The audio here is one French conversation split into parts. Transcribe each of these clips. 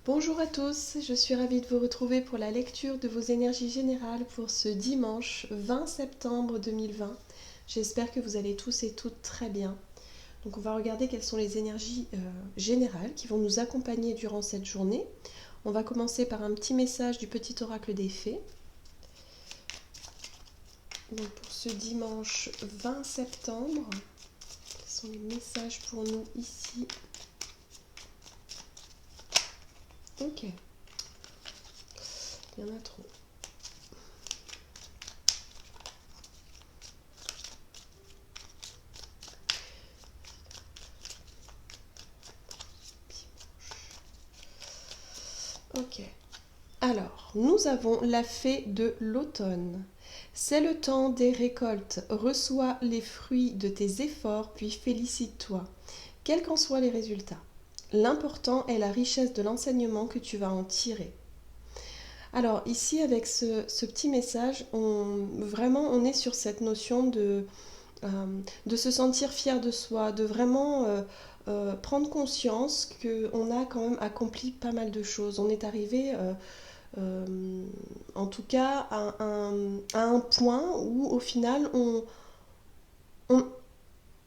Bonjour à tous, je suis ravie de vous retrouver pour la lecture de vos énergies générales pour ce dimanche 20 septembre 2020. J'espère que vous allez tous et toutes très bien. Donc on va regarder quelles sont les énergies générales qui vont nous accompagner durant cette journée. On va commencer par un petit message du petit oracle des fées. Donc pour ce dimanche 20 septembre, quels sont les messages pour nous ici? Ok, il y en a trop. Ok. Alors, nous avons la fée de l'automne. C'est le temps des récoltes. Reçois les fruits de tes efforts, puis félicite-toi, quels qu'en soient les résultats. L'important est la richesse de l'enseignement que tu vas en tirer. Alors ici, avec ce petit message, on est sur cette notion de se sentir fier de soi, de vraiment prendre conscience qu'on a quand même accompli pas mal de choses. On est arrivé en tout cas à un point où au final on,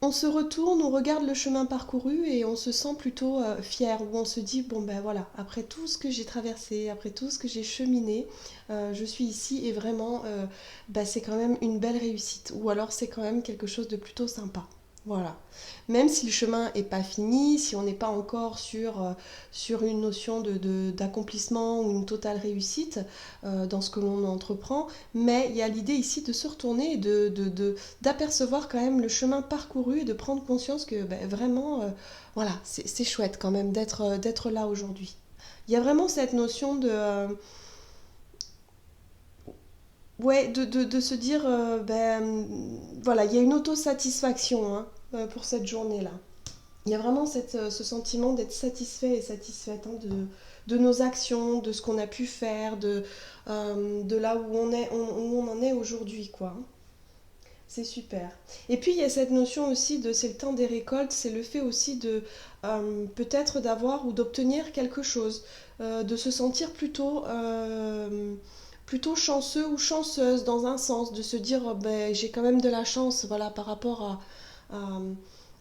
on se retourne, on regarde le chemin parcouru et on se sent plutôt fier, où on se dit bon ben voilà, après tout ce que j'ai traversé, après tout ce que j'ai cheminé, je suis ici et vraiment ben, c'est quand même une belle réussite, ou alors c'est quand même quelque chose de plutôt sympa. Voilà. Même si le chemin n'est pas fini, si on n'est pas encore sur une notion d'accomplissement ou une totale réussite dans ce que l'on entreprend, mais il y a l'idée ici de se retourner et d'apercevoir quand même le chemin parcouru et de prendre conscience que ben, vraiment, voilà, c'est chouette quand même d'être là aujourd'hui. Il y a vraiment cette notion ouais, de se dire, ben, voilà, il y a une autosatisfaction hein, pour cette journée-là. Il y a vraiment ce sentiment d'être satisfait et satisfaite hein, de nos actions, de ce qu'on a pu faire, de là où où on en est aujourd'hui, quoi. C'est super. Et puis il y a cette notion aussi de c'est le temps des récoltes, c'est le fait aussi de peut-être d'avoir ou d'obtenir quelque chose, de se sentir plutôt chanceux ou chanceuse dans un sens, de se dire oh, ben, j'ai quand même de la chance voilà, par rapport à,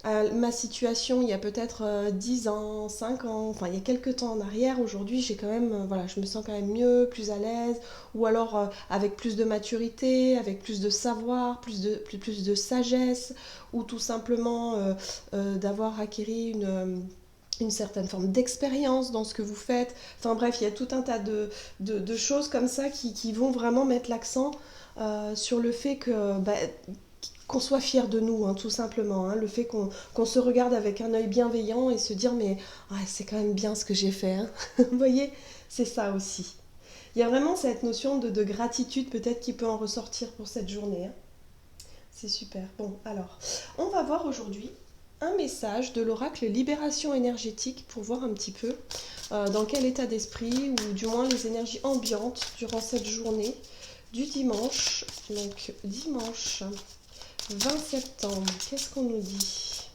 à ma situation il y a peut-être 10 ans, 5 ans, enfin il y a quelques temps en arrière, aujourd'hui j'ai quand même, voilà, je me sens quand même mieux, plus à l'aise, ou alors avec plus de maturité, avec plus de savoir, plus de sagesse, ou tout simplement d'avoir acquis une certaine forme d'expérience dans ce que vous faites. Enfin bref, il y a tout un tas de choses comme ça qui vont vraiment mettre l'accent sur le fait que bah, qu'on soit fier de nous, hein, tout simplement. Hein, le fait qu'on se regarde avec un œil bienveillant et se dire mais ouais, c'est quand même bien ce que j'ai fait. Hein. Vous voyez, c'est ça aussi. Il y a vraiment cette notion de gratitude peut-être qui peut en ressortir pour cette journée. Hein. C'est super. Bon, alors, on va voir aujourd'hui un message de l'oracle Libération énergétique pour voir un petit peu dans quel état d'esprit ou du moins les énergies ambiantes durant cette journée du dimanche. Donc, dimanche 20 septembre, qu'est-ce qu'on nous dit?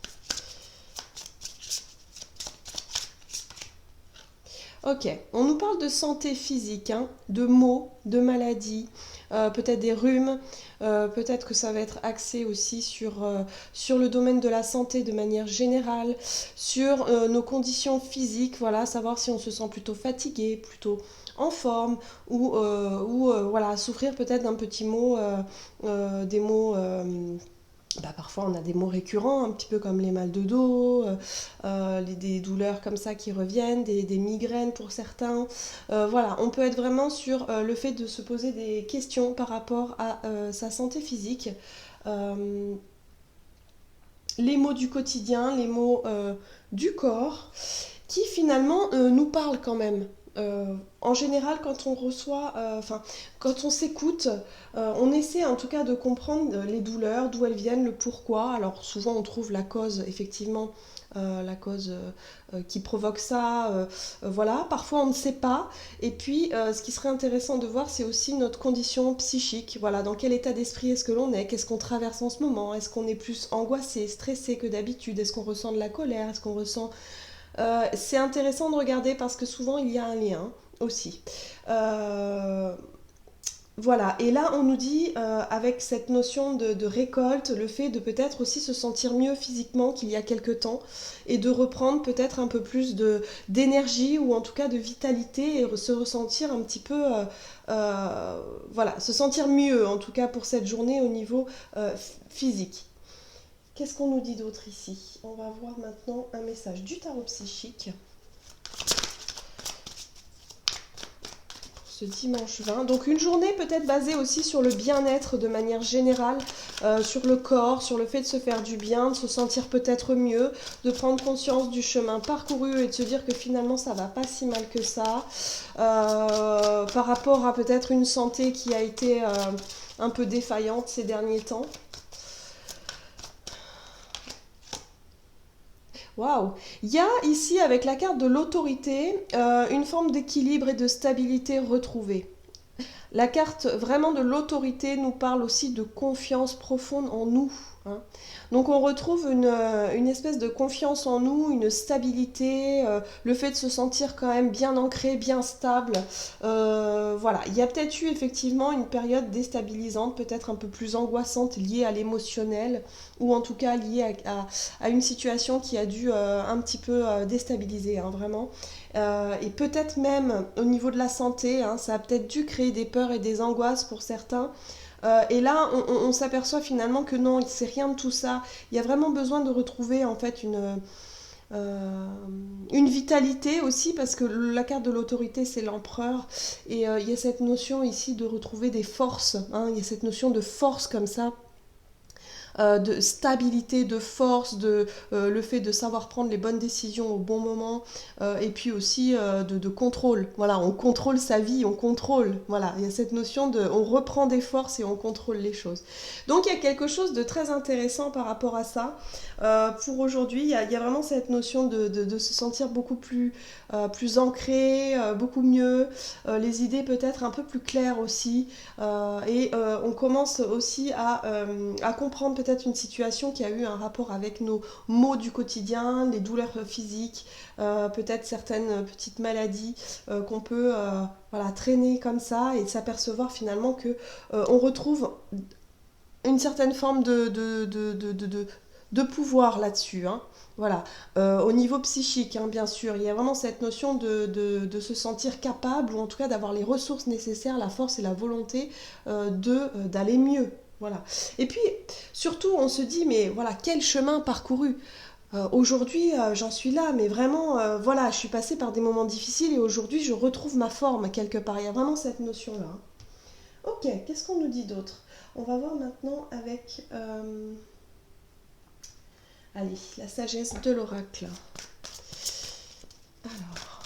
Ok, on nous parle de santé physique, hein, de maux, de maladies, peut-être des rhumes, peut-être que ça va être axé aussi sur le domaine de la santé de manière générale, sur nos conditions physiques, voilà, savoir si on se sent plutôt fatigué, plutôt en forme, ou voilà, souffrir peut-être d'un petit mot, des mots bah, parfois on a des maux récurrents, un petit peu comme les mal de dos, des douleurs comme ça qui reviennent, des migraines pour certains. Voilà, on peut être vraiment sur le fait de se poser des questions par rapport à sa santé physique. Euh, les mots du quotidien, les mots du corps, qui finalement nous parlent quand même. En général, quand on reçoit, quand on s'écoute, on essaie en tout cas de comprendre les douleurs, d'où elles viennent, le pourquoi. Alors souvent on trouve la cause, effectivement, la cause qui provoque ça. Voilà, parfois on ne sait pas. Et puis, ce qui serait intéressant de voir, c'est aussi notre condition psychique. Voilà, dans quel état d'esprit est-ce que l'on est, qu'est-ce qu'on traverse en ce moment, est-ce qu'on est plus angoissé, stressé que d'habitude, est-ce qu'on ressent de la colère, est-ce qu'on ressent C'est intéressant de regarder parce que souvent il y a un lien aussi. Euh, voilà, et là on nous dit, avec cette notion de récolte, le fait de peut-être aussi se sentir mieux physiquement qu'il y a quelque temps et de reprendre peut-être un peu plus d'énergie ou en tout cas de vitalité et se ressentir un petit peu, voilà, se sentir mieux en tout cas pour cette journée au niveau physique. Qu'est-ce qu'on nous dit d'autre ici? On va voir maintenant un message du tarot psychique. Ce dimanche 20. Donc une journée peut-être basée aussi sur le bien-être de manière générale, sur le corps, sur le fait de se faire du bien, de se sentir peut-être mieux, de prendre conscience du chemin parcouru et de se dire que finalement ça va pas si mal que ça, par rapport à peut-être une santé qui a été un peu défaillante ces derniers temps. Waouh! Il y a ici avec la carte de l'autorité une forme d'équilibre et de stabilité retrouvée. La carte vraiment de l'autorité nous parle aussi de confiance profonde en nous, hein. Donc on retrouve une espèce de confiance en nous, une stabilité, le fait de se sentir quand même bien ancré, bien stable. Voilà, il y a peut-être eu effectivement une période déstabilisante, peut-être un peu plus angoissante liée à l'émotionnel, ou en tout cas liée à une situation qui a dû un petit peu déstabiliser, hein, vraiment. Et peut-être même au niveau de la santé, hein, ça a peut-être dû créer des peurs et des angoisses pour certains. Et là, on s'aperçoit finalement que non, c'est rien de tout ça. Il y a vraiment besoin de retrouver en fait euh, une vitalité aussi, parce que la carte de l'autorité, c'est l'empereur. Et il y a cette notion ici de retrouver des forces, hein, il y a cette notion de force comme ça, de stabilité, de force, le fait de savoir prendre les bonnes décisions au bon moment, et puis aussi de contrôle. Voilà, on contrôle sa vie, on contrôle. Voilà, il y a cette notion de, on reprend des forces et on contrôle les choses. Donc il y a quelque chose de très intéressant par rapport à ça. Pour aujourd'hui, il y a vraiment cette notion de se sentir beaucoup plus ancré, beaucoup mieux, les idées peut-être un peu plus claires aussi, et on commence aussi à comprendre peut-être une situation qui a eu un rapport avec nos maux du quotidien, les douleurs physiques, peut-être certaines petites maladies qu'on peut voilà, traîner comme ça et s'apercevoir finalement que on retrouve une certaine forme de pouvoir là-dessus, hein. Voilà. Au niveau psychique, hein, bien sûr, il y a vraiment cette notion de se sentir capable, ou en tout cas d'avoir les ressources nécessaires, la force et la volonté d'aller mieux. Voilà. Et puis, surtout, on se dit, mais voilà, quel chemin parcouru. Aujourd'hui, j'en suis là, mais vraiment, voilà, je suis passée par des moments difficiles et aujourd'hui, je retrouve ma forme quelque part. Il y a vraiment cette notion-là, hein. Ok, qu'est-ce qu'on nous dit d'autre? On va voir maintenant avec, allez, la sagesse de l'oracle. Alors,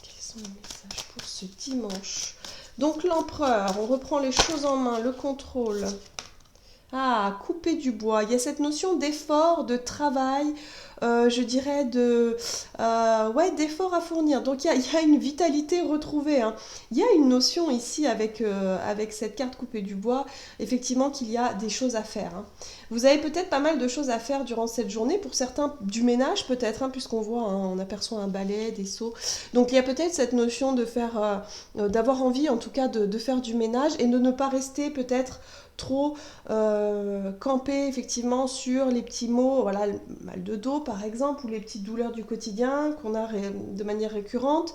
quels sont les messages pour ce dimanche? Donc l'empereur, on reprend les choses en main, le contrôle. Ah, couper du bois. Il y a cette notion d'effort, de travail, je dirais ouais, d'effort à fournir. Donc il y a une vitalité retrouvée, hein. Il y a une notion ici avec cette carte coupée du bois, effectivement qu'il y a des choses à faire, hein. Vous avez peut-être pas mal de choses à faire durant cette journée. Pour certains, du ménage peut-être, hein, puisqu'on voit, hein, on aperçoit un balai, des seaux. Donc il y a peut-être cette notion de faire, d'avoir envie en tout cas de faire du ménage et de ne pas rester peut-être trop camper effectivement sur les petits maux, voilà, le mal de dos par exemple, ou les petites douleurs du quotidien qu'on a de manière récurrente,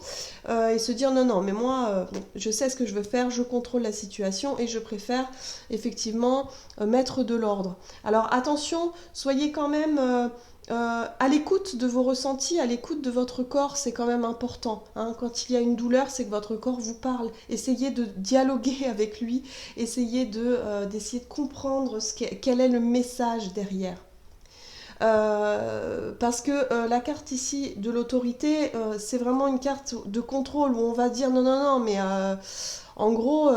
et se dire non, non, mais moi, bon, je sais ce que je veux faire, je contrôle la situation et je préfère effectivement mettre de l'ordre. Alors attention, soyez quand même à l'écoute de vos ressentis, à l'écoute de votre corps, c'est quand même important, hein. Quand il y a une douleur, c'est que votre corps vous parle. Essayez de dialoguer avec lui, essayez d'essayer de comprendre quel est le message derrière. Parce que la carte ici de l'autorité, c'est vraiment une carte de contrôle où on va dire non, non, non, mais en gros,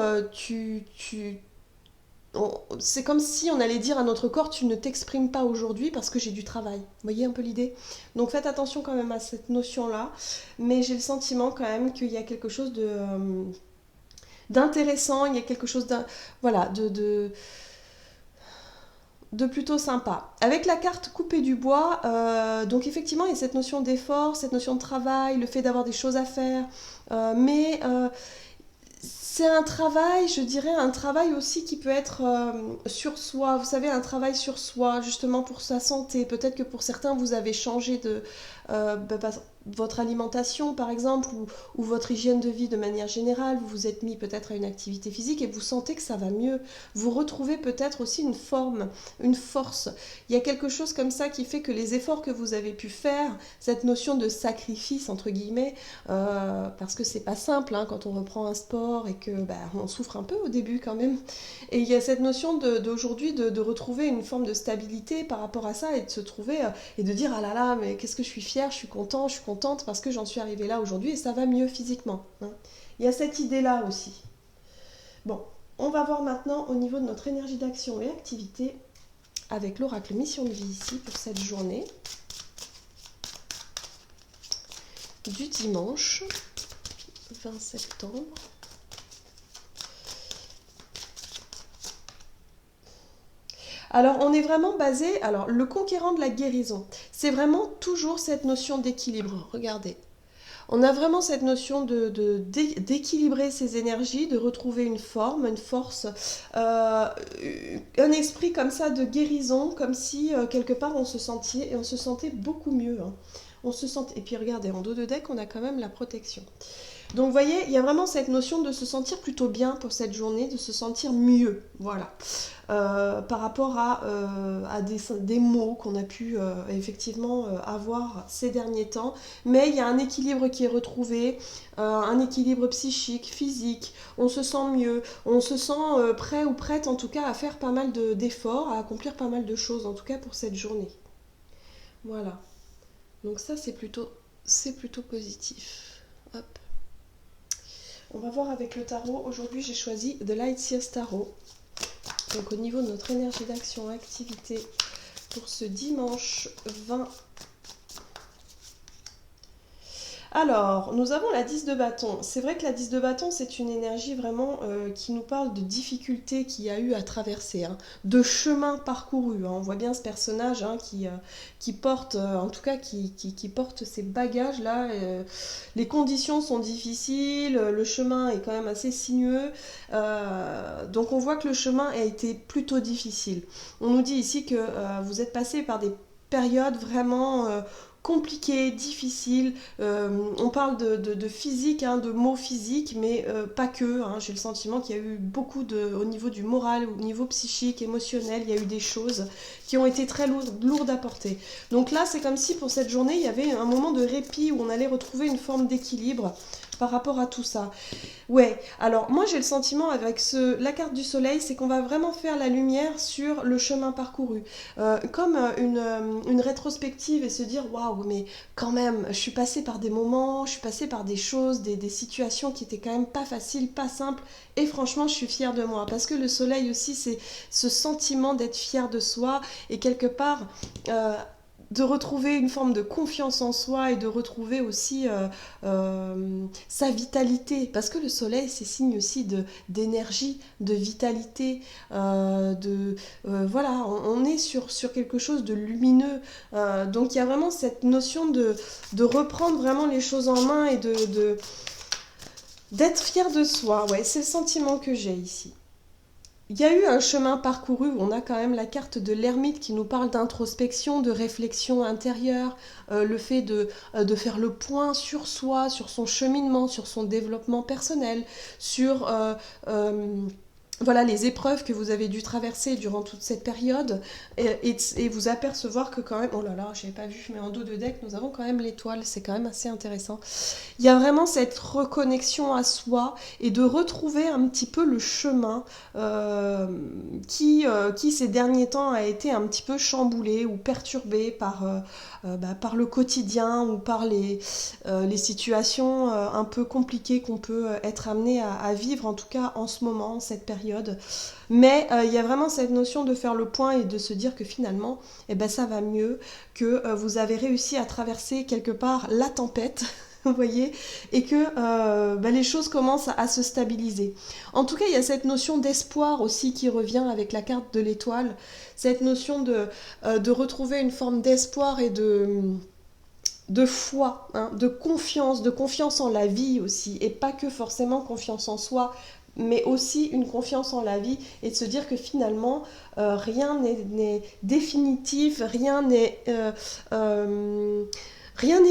c'est comme si on allait dire à notre corps tu ne t'exprimes pas aujourd'hui parce que j'ai du travail. Vous voyez un peu l'idée? Donc faites attention quand même à cette notion-là, mais j'ai le sentiment quand même qu'il y a quelque chose d'intéressant, il y a quelque chose voilà, sympa. Avec la carte coupée du bois, donc effectivement, il y a cette notion d'effort, cette notion de travail, le fait d'avoir des choses à faire, mais c'est un travail, je dirais, un travail aussi qui peut être sur soi. Vous savez, un travail sur soi, justement pour sa santé. Peut-être que pour certains, vous avez changé de votre alimentation, par exemple, ou votre hygiène de vie de manière générale. Vous vous êtes mis peut-être à une activité physique et vous sentez que ça va mieux. Vous retrouvez peut-être aussi une forme, une force. Il y a quelque chose comme ça qui fait que les efforts que vous avez pu faire, cette notion de sacrifice, entre guillemets, parce que c'est pas simple hein, quand on reprend un sport et que on souffre un peu au début quand même. Et il y a cette notion d'aujourd'hui de retrouver une forme de stabilité par rapport à ça et de se trouver et de dire ah là là mais qu'est-ce que je suis fière, je suis contente parce que j'en suis arrivée là aujourd'hui et ça va mieux physiquement. Hein. Il y a cette idée-là aussi. Bon, on va voir maintenant au niveau de notre énergie d'action et activité avec l'oracle mission de vie ici pour cette journée du dimanche 20 septembre. Alors, on est vraiment basé. Alors, le conquérant de la guérison, c'est vraiment toujours cette notion d'équilibre. Regardez. On a vraiment cette notion d'équilibrer ses énergies, de retrouver une forme, une force, un esprit comme ça de guérison, comme si quelque part on se sentait beaucoup mieux. Hein. On se sentait. Et puis regardez, en dos de deck, on a quand même la protection. Donc vous voyez, il y a vraiment cette notion de se sentir plutôt bien pour cette journée, de se sentir mieux, voilà. Par rapport à des mots qu'on a pu effectivement avoir ces derniers temps. Mais il y a un équilibre qui est retrouvé, un équilibre psychique, physique, on se sent mieux, on se sent prêt ou prête en tout cas à faire pas mal d'efforts, à accomplir pas mal de choses, en tout cas pour cette journée. Voilà. Donc ça c'est plutôt positif. Hop. On va voir avec le tarot. Aujourd'hui, j'ai choisi The Light Seers Tarot. Donc, au niveau de notre énergie d'action, activité pour ce dimanche 20. Alors, nous avons la 10 de bâton. C'est vrai que la 10 de bâton, c'est une énergie vraiment qui nous parle de difficultés qu'il y a eu à traverser, hein, de chemin parcouru. Hein. On voit bien ce personnage hein, qui porte, en tout cas, qui porte ces bagages-là. Les conditions sont difficiles, le chemin est quand même assez sinueux. Donc, on voit que le chemin a été plutôt difficile. On nous dit ici que vous êtes passé par des périodes vraiment compliqué, difficile. On parle de physique, hein, de mots physiques, mais pas que. Hein. J'ai le sentiment qu'il y a eu beaucoup au niveau du moral, au niveau psychique, émotionnel, il y a eu des choses qui ont été très lourdes à porter. Donc là, c'est comme si pour cette journée, il y avait un moment de répit où on allait retrouver une forme d'équilibre par rapport à tout ça. Ouais, alors moi j'ai le sentiment avec la carte du soleil, c'est qu'on va vraiment faire la lumière sur le chemin parcouru. Comme une rétrospective et se dire waouh, mais quand même, je suis passée par des moments, je suis passée par des choses, des situations qui étaient quand même pas faciles, pas simples, et franchement je suis fière de moi. Parce que le soleil aussi, c'est ce sentiment d'être fière de soi et quelque part de retrouver une forme de confiance en soi et de retrouver aussi sa vitalité. Parce que le soleil, c'est signe aussi d'énergie, de vitalité, voilà, on est sur quelque chose de lumineux. Donc il y a vraiment cette notion de reprendre vraiment les choses en main et d'être fier de soi. Ouais, c'est le sentiment que j'ai ici. Il y a eu un chemin parcouru où on a quand même la carte de l'ermite qui nous parle d'introspection, de réflexion intérieure, le fait de faire le point sur soi, sur son cheminement, sur son développement personnel, sur voilà les épreuves que vous avez dû traverser durant toute cette période et vous apercevoir que quand même, oh là là, je n'avais pas vu, mais en dos de deck, nous avons quand même l'étoile, c'est quand même assez intéressant. Il y a vraiment cette reconnexion à soi et de retrouver un petit peu le chemin qui ces derniers temps a été un petit peu chamboulé ou perturbé par le quotidien ou par les situations un peu compliquées qu'on peut être amené à vivre, en tout cas en ce moment, cette période. Mais il y a vraiment cette notion de faire le point et de se dire que finalement, ça va mieux, que vous avez réussi à traverser quelque part la tempête vous voyez, et que les choses commencent à se stabiliser. En tout cas, il y a cette notion d'espoir aussi qui revient avec la carte de l'étoile, cette notion de retrouver une forme d'espoir et de foi, hein, de confiance en la vie aussi, et pas que forcément confiance en soi, mais aussi une confiance en la vie, et de se dire que finalement, rien n'est définitif, rien n'est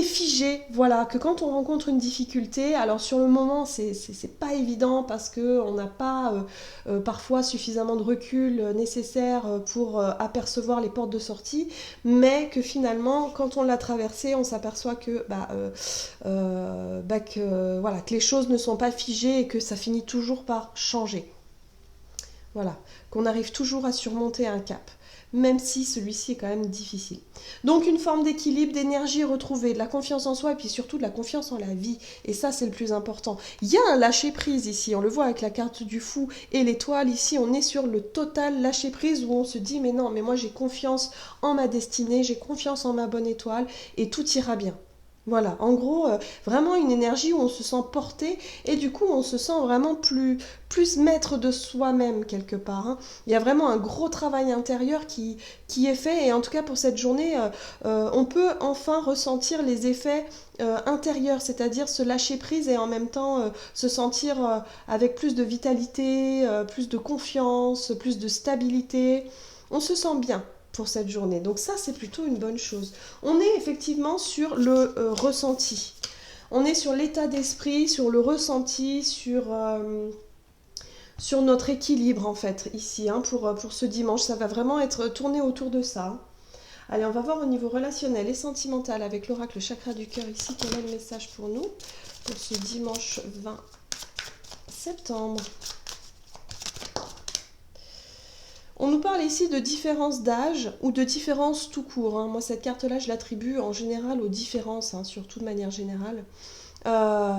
figé, voilà, que quand on rencontre une difficulté, alors sur le moment c'est pas évident parce qu'on n'a pas parfois suffisamment de recul nécessaire pour apercevoir les portes de sortie, mais que finalement quand on l'a traversé, on s'aperçoit que les choses ne sont pas figées et que ça finit toujours par changer. Voilà, qu'on arrive toujours à surmonter un cap, même si celui-ci est quand même difficile. Donc une forme d'équilibre, d'énergie retrouvée, de la confiance en soi et puis surtout de la confiance en la vie. Et ça, c'est le plus important. Il y a un lâcher-prise ici, on le voit avec la carte du fou et l'étoile. Ici, on est sur le total lâcher-prise où on se dit mais non, mais moi j'ai confiance en ma destinée, j'ai confiance en ma bonne étoile et tout ira bien. Voilà, en gros, vraiment une énergie où on se sent porté et du coup on se sent vraiment plus maître de soi-même quelque part, hein. Il y a vraiment un gros travail intérieur qui est fait et en tout cas pour cette journée, on peut enfin ressentir les effets intérieurs, c'est-à-dire se lâcher prise et en même temps se sentir avec plus de vitalité, plus de confiance, plus de stabilité. On se sent bien pour cette journée. Donc ça, c'est plutôt une bonne chose. On est effectivement sur le ressenti. On est sur l'état d'esprit, sur le ressenti, sur notre équilibre en fait, ici, hein, pour ce dimanche. Ça va vraiment être tourné autour de ça. Allez, on va voir au niveau relationnel et sentimental avec l'oracle chakra du cœur ici. Quel est le message pour nous pour ce dimanche 20 septembre? On nous parle ici de différence d'âge ou de différence tout court, hein. Moi, cette carte-là, je l'attribue en général aux différences, hein, surtout de manière générale. Euh,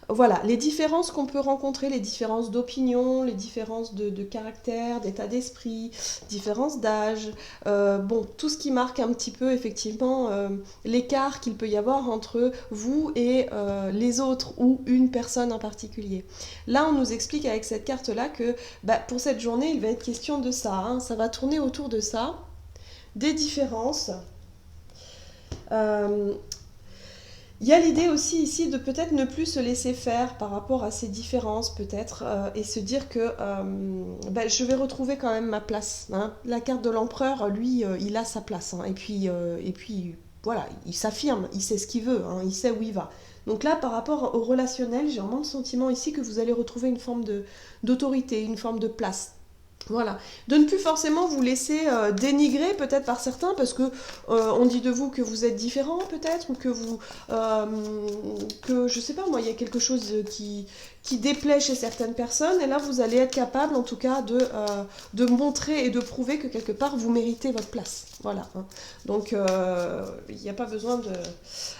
voilà, les différences qu'on peut rencontrer, les différences d'opinion, les différences de caractère, d'état d'esprit, différences d'âge, bon, tout ce qui marque un petit peu effectivement l'écart qu'il peut y avoir entre vous et les autres ou une personne en particulier. Là, on nous explique avec cette carte-là que pour cette journée, il va être question de ça, hein. Ça va tourner autour de ça, des différences. Euh, Il y a l'idée aussi ici de peut-être ne plus se laisser faire par rapport à ces différences peut-être et se dire que je vais retrouver quand même ma place, hein. La carte de l'empereur, lui, il a sa place, hein. Et puis voilà, il s'affirme, il sait ce qu'il veut, hein, il sait où il va. Donc là, par rapport au relationnel, j'ai vraiment le sentiment ici que vous allez retrouver une forme d'autorité, une forme de place. Voilà, de ne plus forcément vous laisser dénigrer peut-être par certains parce que on dit de vous que vous êtes différent peut-être ou euh, que je sais pas moi il y a quelque chose qui déplaît chez certaines personnes et là vous allez être capable en tout cas de montrer et de prouver que quelque part vous méritez votre place. Voilà, hein. Donc il n'y a pas besoin de...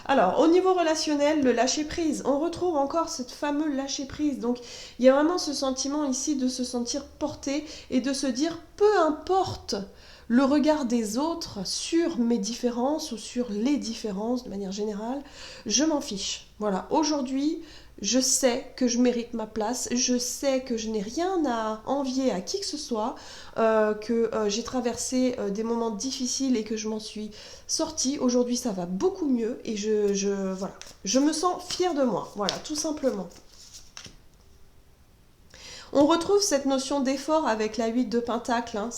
Alors au niveau relationnel, le lâcher prise, on retrouve encore cette fameuse lâcher prise. Donc il y a vraiment ce sentiment ici de se sentir porté et de se dire peu importe le regard des autres sur mes différences ou sur les différences de manière générale, je m'en fiche. Voilà, aujourd'hui, je sais que je mérite ma place, je sais que je n'ai rien à envier à qui que ce soit, que j'ai traversé des moments difficiles et que je m'en suis sortie. Aujourd'hui, ça va beaucoup mieux et voilà, je me sens fière de moi, voilà, tout simplement. On retrouve cette notion d'effort avec la 8 de Pentacle, hein.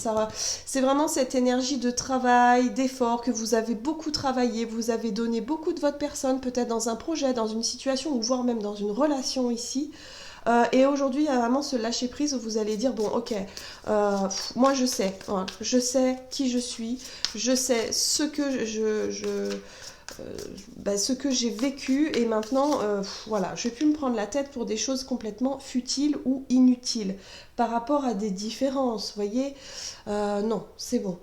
C'est vraiment cette énergie de travail, d'effort, que vous avez beaucoup travaillé, vous avez donné beaucoup de votre personne, peut-être dans un projet, dans une situation, ou voire même dans une relation ici. Et aujourd'hui, il y a vraiment ce lâcher-prise où vous allez dire, bon, ok, moi je sais, hein, je sais qui je suis, je sais ce que ce que j'ai vécu et maintenant voilà, je vais plus me prendre la tête pour des choses complètement futiles ou inutiles par rapport à des différences, vous voyez. Non, c'est bon.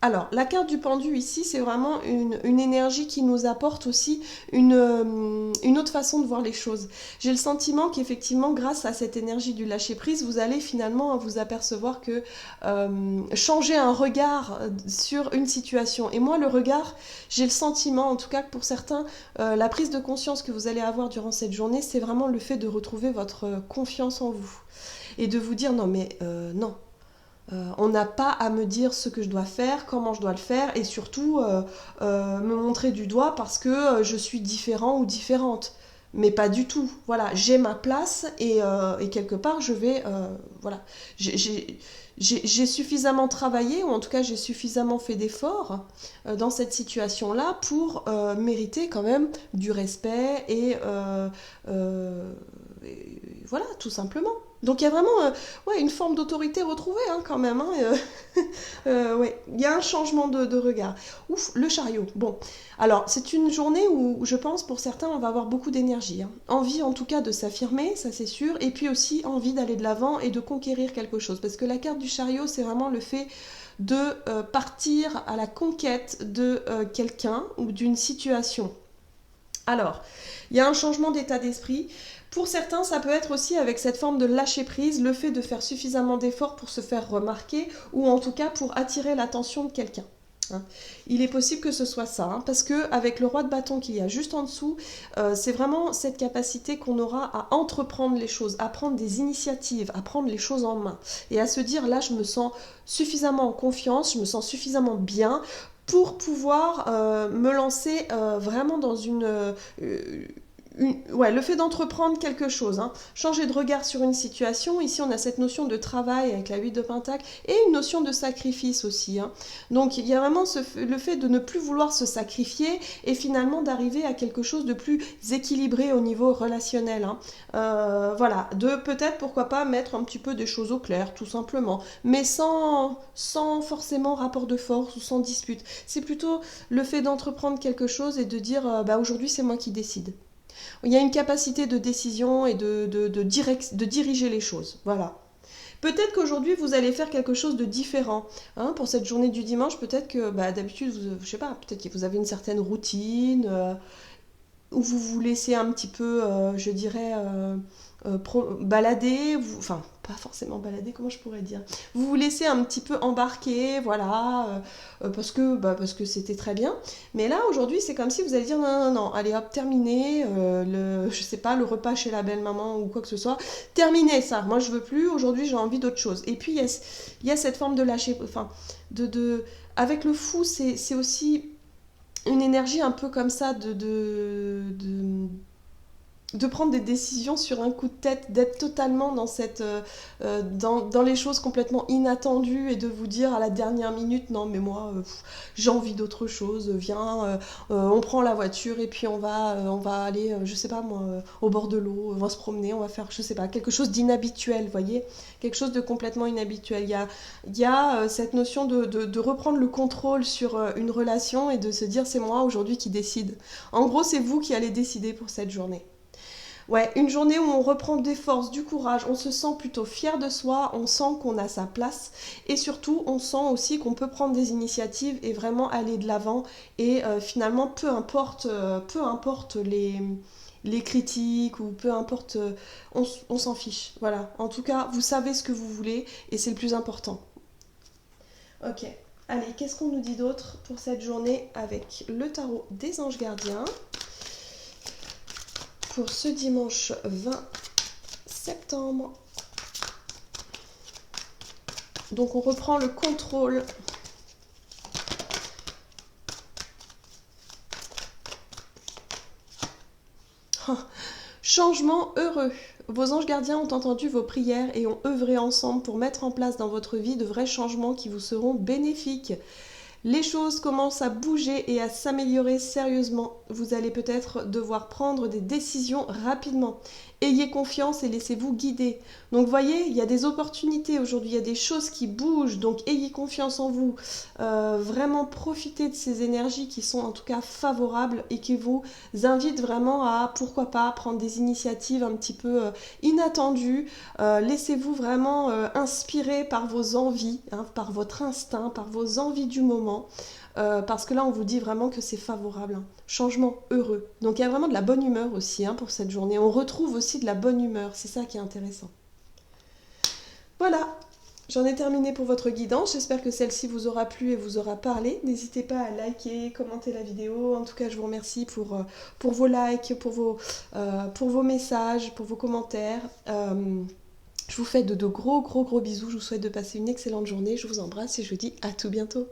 Alors, la carte du pendu ici, c'est vraiment une énergie qui nous apporte aussi une autre façon de voir les choses. J'ai le sentiment qu'effectivement, grâce à cette énergie du lâcher-prise, vous allez finalement vous apercevoir que changer un regard sur une situation. Et moi, le regard, j'ai le sentiment, en tout cas que pour certains, la prise de conscience que vous allez avoir durant cette journée, c'est vraiment le fait de retrouver votre confiance en vous. Et de vous dire, non mais non. On n'a pas à me dire ce que je dois faire, comment je dois le faire, et surtout me montrer du doigt parce que je suis différent ou différente. Mais pas du tout. Voilà, j'ai ma place et quelque part je vais. Voilà, j'ai suffisamment travaillé, ou en tout cas j'ai suffisamment fait d'efforts dans cette situation-là pour mériter quand même du respect et voilà, tout simplement. Donc il y a vraiment ouais, une forme d'autorité retrouvée hein, quand même. Hein, ouais. Il y a un changement de regard. Ouf, le chariot. Bon, alors c'est une journée où je pense pour certains on va avoir beaucoup d'énergie. Hein. Envie en tout cas de s'affirmer, ça c'est sûr. Et puis aussi envie d'aller de l'avant et de conquérir quelque chose. Parce que la carte du chariot c'est vraiment le fait de partir à la conquête de quelqu'un ou d'une situation. Alors, il y a un changement d'état d'esprit. Pour certains, ça peut être aussi avec cette forme de lâcher prise, le fait de faire suffisamment d'efforts pour se faire remarquer ou en tout cas pour attirer l'attention de quelqu'un. Hein. Il est possible que ce soit ça, hein, parce que avec le roi de bâton qu'il y a juste en dessous, c'est vraiment cette capacité qu'on aura à entreprendre les choses, à prendre des initiatives, à prendre les choses en main et à se dire là je me sens suffisamment en confiance, je me sens suffisamment bien pour pouvoir me lancer vraiment dans ouais, le fait d'entreprendre quelque chose, hein. Changer de regard sur une situation. Ici, on a cette notion de travail avec la 8 de Pentacle et une notion de sacrifice aussi. Hein. Donc, il y a vraiment le fait de ne plus vouloir se sacrifier et finalement d'arriver à quelque chose de plus équilibré au niveau relationnel. Hein. Voilà, de peut-être, pourquoi pas, mettre un petit peu des choses au clair, tout simplement, mais sans forcément rapport de force ou sans dispute. C'est plutôt le fait d'entreprendre quelque chose et de dire, bah aujourd'hui, c'est moi qui décide. Il y a une capacité de décision et de diriger les choses. Voilà. Peut-être qu'aujourd'hui, vous allez faire quelque chose de différent. Hein, pour cette journée du dimanche, peut-être que bah, d'habitude, je sais pas, peut-être que vous avez une certaine routine, où vous vous laissez un petit peu, je dirais, balader, enfin, pas forcément balader, comment je pourrais dire. Vous vous laissez un petit peu embarquer, voilà, parce que c'était très bien. Mais là, aujourd'hui, c'est comme si vous allez dire non, non, non, allez hop, terminé, je sais pas, le repas chez la belle-maman ou quoi que ce soit, terminez ça, moi je veux plus, aujourd'hui j'ai envie d'autre chose. Et puis, il y a cette forme de lâcher, enfin, avec le fou, c'est aussi une énergie un peu comme ça de prendre des décisions sur un coup de tête, d'être totalement dans dans les choses complètement inattendues et de vous dire à la dernière minute non mais moi j'ai envie d'autre chose, viens on prend la voiture et puis on va aller je sais pas moi au bord de l'eau, on va se promener, on va faire je sais pas quelque chose d'inhabituel, vous voyez, quelque chose de complètement inhabituel. Il y a cette notion de reprendre le contrôle sur une relation et de se dire c'est moi aujourd'hui qui décide. En gros c'est vous qui allez décider pour cette journée. Ouais, une journée où on reprend des forces, du courage, on se sent plutôt fier de soi, on sent qu'on a sa place et surtout on sent aussi qu'on peut prendre des initiatives et vraiment aller de l'avant et finalement peu importe les critiques ou peu importe, on s'en fiche. Voilà, en tout cas vous savez ce que vous voulez et c'est le plus important. Ok, allez, qu'est-ce qu'on nous dit d'autre pour cette journée avec le tarot des anges gardiens pour ce dimanche 20 septembre. Donc on reprend le contrôle. Changement heureux. Vos anges gardiens ont entendu vos prières et ont œuvré ensemble pour mettre en place dans votre vie de vrais changements qui vous seront bénéfiques. Les choses commencent à bouger et à s'améliorer sérieusement. Vous allez peut-être devoir prendre des décisions rapidement. Ayez confiance et laissez-vous guider. Donc voyez, il y a des opportunités aujourd'hui, il y a des choses qui bougent, donc ayez confiance en vous. Vraiment profitez de ces énergies qui sont en tout cas favorables et qui vous invitent vraiment à, pourquoi pas, prendre des initiatives un petit peu inattendues. Laissez-vous vraiment inspirer par vos envies, hein, par votre instinct, par vos envies du moment. changement, parce que là on vous dit vraiment que c'est favorable, hein. Changement heureux. Donc il y a vraiment de la bonne humeur aussi, hein, pour cette journée. On retrouve aussi de la bonne humeur, c'est ça qui est intéressant. Voilà, j'en ai terminé pour votre guidance. J'espère que celle-ci vous aura plu et vous aura parlé. N'hésitez pas à liker, commenter la vidéo. En tout cas, je vous remercie pour vos likes, pour vos messages, pour vos commentaires. Je vous fais de gros bisous. Je vous souhaite de passer une excellente journée. Je vous embrasse et je vous dis à tout bientôt.